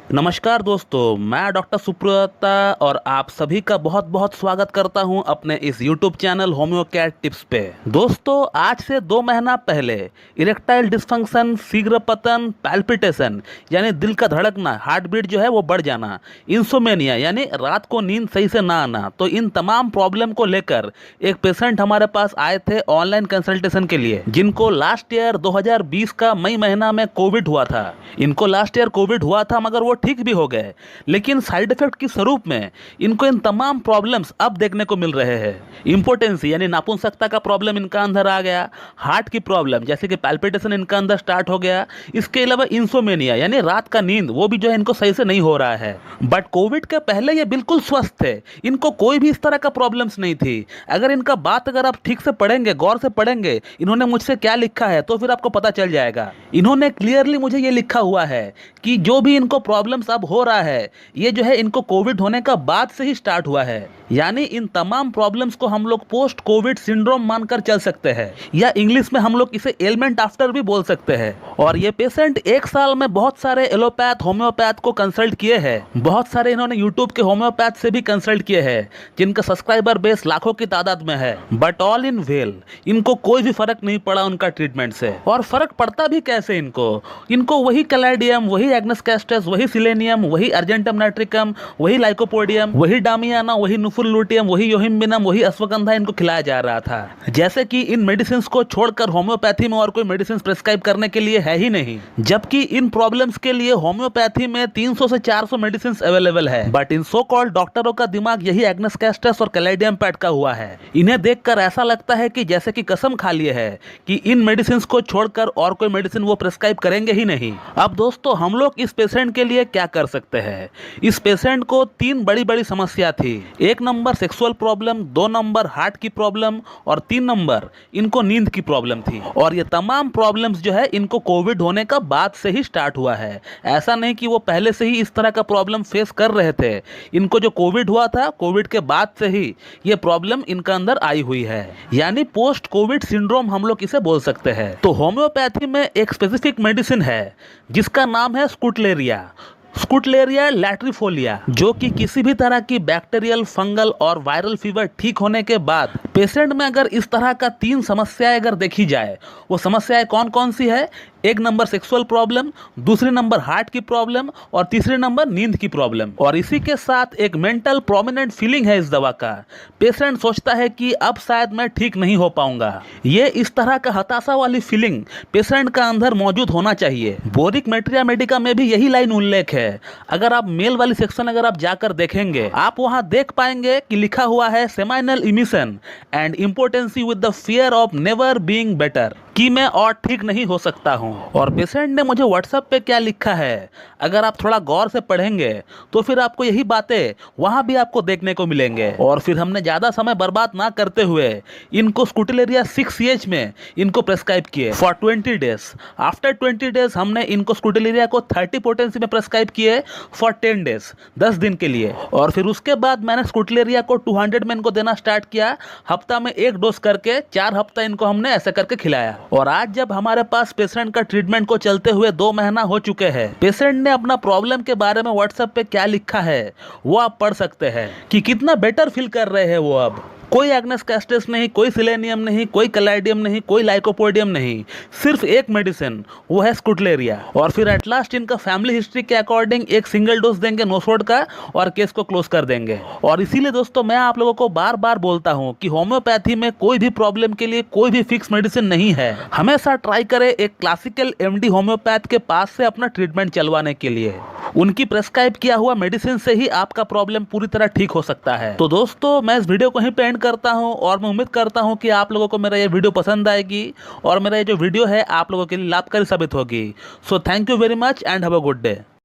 नमस्कार दोस्तों, मैं डॉक्टर सुब्रता और आप सभी का बहुत बहुत स्वागत करता हूं अपने इस YouTube चैनल होम्योकेयर टिप्स पे। दोस्तों, आज से 2 महीना पहले इरेक्टाइल डिस्फंक्शन, शीघ्र पतन, पैल्पिटेशन यानी दिल का धड़कना, हार्ट बीट जो है वो बढ़ जाना, इंसोमेनिया यानी रात को नींद सही से ना आना, तो इन तमाम प्रॉब्लम को लेकर एक पेशेंट हमारे पास आए थे ऑनलाइन कंसल्टेशन के लिए, जिनको लास्ट ईयर 2020 का मई महीना में कोविड हुआ था। इनको लास्ट ईयर कोविड हुआ था मगर वो ठीक भी हो गए, लेकिन साइड इफेक्ट के स्वरूप में इनको इन तमाम प्रॉब्लम्स अब देखने को मिल रहे हैं। इंपोर्टेंसी यानी नापुंसकता का प्रॉब्लम इनका अंदर आ गया, हार्ट की प्रॉब्लम जैसे कि पैल्पिटेशन इनका अंदर स्टार्ट हो गया, इसके अलावा इंसोमेनिया यानी रात का नींद वो भी जो है इनको सही से नहीं हो रहा है। बट कोविड के पहले ये बिल्कुल स्वस्थ थे, इनको कोई भी इस तरह का प्रॉब्लम्स नहीं थी। अगर आप ठीक से पढ़ेंगे, गौर से पढ़ेंगे इन्होंने मुझसे क्या लिखा है, तो फिर आपको पता चल जाएगा। इन्होंने क्लियरली मुझे ये लिखा हुआ है कि जो भी इनको प्रॉब्लम्स अब हो रहा है ये जो है इनको कोविड होने का बाद से ही स्टार्ट हुआ है। यानी इन तमाम प्रॉब्लम्स को हम लोग पोस्ट कोविड सिंड्रोम मानकर चल सकते हैं, या इंग्लिश में हम लोग इसे एलिमेंट आफ्टर भी बोल सकते हैं। और ये पेशेंट 1 साल में बहुत सारे एलोपैथ, होम्योपैथ को कंसल्ट किए हैं। बहुत सारे इन्होंने यूट्यूब के होम्योपैथ से भी कंसल्ट किए हैं, जिनका सब्सक्राइबर बेस लाखों की तादाद में है। बट ऑल इन वेल, इनको कोई भी फर्क नहीं पड़ा उनका ट्रीटमेंट से। और फर्क पड़ता भी कैसे इनको वही कैलाइडियम, वही एग्नस कैस्टस, वही सिलेनियम, वही अर्जेंटम नाइट्रिकम, वही लाइकोपोडियम, वही डामियाना, वही नुफुल लूटियम, वही योहिम्बिनम, वही अश्वगंधा इनको खिलाया जा रहा था। जैसे कि इन मेडिसिन को छोड़कर होम्योपैथी में और कोई मेडिसिन प्रिस्क्राइब करने के लिए है ही नहीं, जबकि इन प्रॉब्लम्स के लिए होम्योपैथी में 300 से 400 मेडिसिन अवेलेबल है। बट इन सो कॉल्ड डॉक्टरों का दिमाग यही एग्नस कैस्टस और कैलाइडियम पे अटका हुआ है। इन्हें देखकर ऐसा लगता है कि जैसे कि कसम खा लिए है कि इन मेडिसिन को छोड़कर और कोई मेडिसिन वो प्रिस्क्राइब करेंगे ही नहीं। अब दोस्तों, हम लोग इस पेशेंट के लिए क्या कर सकते हैं? इस पेशेंट को 3 बड़ी बड़ी समस्या थी। 1 number sexual problem, 2 number heart की प्रॉब्लम और 3 नंबर इनको नींद की प्रॉब्लम थी। और ये तमाम प्रॉब्लम्स जो है इनको कोविड होने का बाद से ही स्टार्ट हुआ है। ऐसा नहीं कि वो पहले से ही इस तरह का प्रॉब्लम फेस कर रहे थे। इनको जो कोविड हुआ था, कोविड के बाद से ही ये प्रॉब्लम इनका अंदर आई हुई है, यानी पोस्ट कोविड सिंड्रोम हम लोग इसे बोल सकते हैं। तो होम्योपैथी में एक स्पेसिफिक मेडिसिन है जिसका नाम है स्कुटलेरिया लैट्रिफोलिया, जो कि किसी भी तरह की बैक्टीरियल, फंगल और वायरल फीवर ठीक होने के बाद पेशेंट में अगर इस तरह का 3 समस्याएं अगर देखी जाए, वो समस्याएं कौन कौन सी है? 1 नंबर सेक्सुअल प्रॉब्लम, दूसरे नंबर हार्ट की प्रॉब्लम और तीसरे नंबर नींद की प्रॉब्लम। और इसी के साथ एक मेंटल प्रोमिनेंट फीलिंग है इस दवा का। पेशेंट सोचता है कि अब शायद मैं ठीक नहीं हो पाऊंगा। ये इस तरह का हताशा वाली फीलिंग पेशेंट का अंदर मौजूद होना चाहिए। बोरिक मेट्रिया मेडिका में भी यही लाइन उल्लेख है। अगर आप मेल वाली सेक्शन अगर आप जाकर देखेंगे, आप वहां देख पाएंगे कि लिखा हुआ है seminal emission and impotency with the fear of never being better, कि मैं और ठीक नहीं हो सकता हूं। और पेशेंट ने मुझे व्हाट्सएप पे क्या लिखा है, अगर आप थोड़ा गौर से पढ़ेंगे तो फिर आपको यही बातें वहां भी आपको देखने को मिलेंगे। और फिर हमने ज़्यादा समय बर्बाद ना करते हुए इनको स्कुटलेरिया 6CH में इनको प्रेस्क्राइब किए फॉर 20 डेज। आफ्टर 20 डेज हमने इनको स्कुटलेरिया को 30 पोटेंसी में प्रेस्क्राइब किए फॉर 10 डेज, 10 दिन के लिए। और फिर उसके बाद मैंने स्कुटलेरिया को 200 में इनको देना स्टार्ट किया, हफ्ता में 1 डोज करके 4 हफ्ता इनको हमने ऐसे करके खिलाया। और आज जब हमारे पास पेशेंट का ट्रीटमेंट को चलते हुए 2 महीना हो चुके हैं, पेशेंट ने अपना प्रॉब्लम के बारे में व्हाट्सएप पे क्या लिखा है वो आप पढ़ सकते हैं कि कितना बेटर फील कर रहे हैं वो। अब कोई एग्नस कैस्टस नहीं, कोई सिलेनियम नहीं, कोई कैलाइडियम नहीं, कोई लाइकोपोडियम नहीं, सिर्फ एक मेडिसिन, वो है स्कुटलेरिया। और फिर एट लास्ट इनका फैमिली हिस्ट्री के अकॉर्डिंग एक सिंगल डोज देंगे नोसोड का और केस को क्लोज कर देंगे। और इसीलिए दोस्तों, मैं आप लोगों को बार बार बोलता हूं कि होम्योपैथी में कोई भी प्रॉब्लम के लिए कोई भी फिक्स मेडिसिन नहीं है। हमेशा ट्राई करें एक क्लासिकल MD होम्योपैथ के पास से अपना ट्रीटमेंट चलवाने के लिए। उनकी प्रेस्क्राइब किया हुआ मेडिसिन से ही आपका प्रॉब्लम पूरी तरह ठीक हो सकता है। तो दोस्तों, मैं इस वीडियो को यहीं पे एंड करता हूं और मैं उम्मीद करता हूं कि आप लोगों को मेरा ये वीडियो पसंद आएगी और मेरा ये जो वीडियो है आप लोगों के लिए लाभकारी साबित होगी। So thank you very much and have a good day.